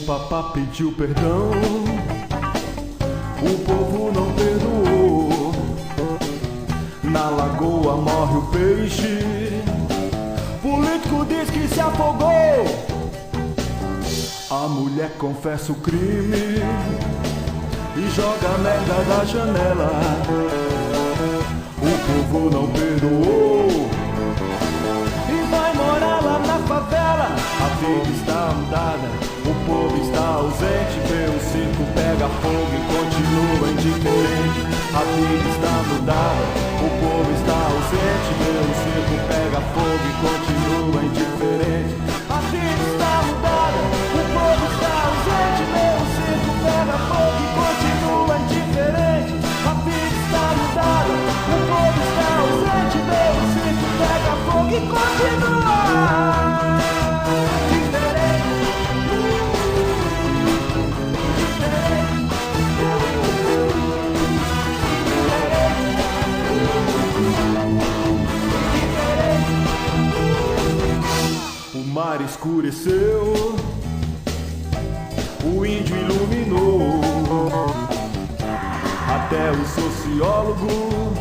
Papá pediu perdão, o povo não perdoou. Na lagoa morre o peixe, político diz que se afogou. A mulher confessa o crime e joga a merda da janela. O povo não perdoou e vai morar lá na favela. A vida está mudada, o povo está ausente. Vê o circo pega fogo e continua indiferente. A vida está mudada, o povo está ausente. Vê o circo pega fogo e continua indiferente. A vida está mudada, o povo está ausente. Vê o circo pega fogo e continua indiferente. A vida está mudada, o povo está ausente. Vê o circo pega fogo e continua O mar escureceu, o índio iluminou, até o sociólogo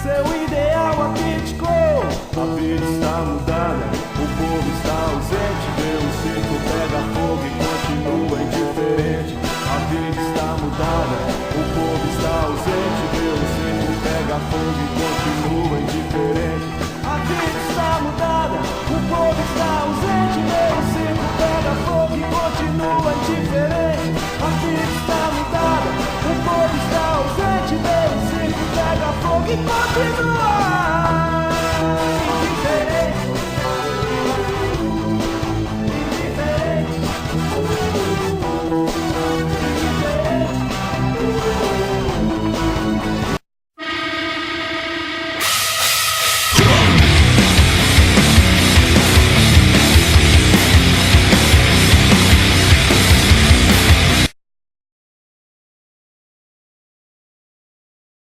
seu ideal abdicou. A vida está mudada, o povo está ausente. Vê o circo pega fogo e continua indiferente. A vida está mudada, o povo está ausente. Vê o circo pega fogo e continua indiferente. A vida está mudada, o povo está ausente. Vê o circo pega fogo e continua indiferente. A vida está mudada, o povo está ausente. Vê o circo pega fogo e continua.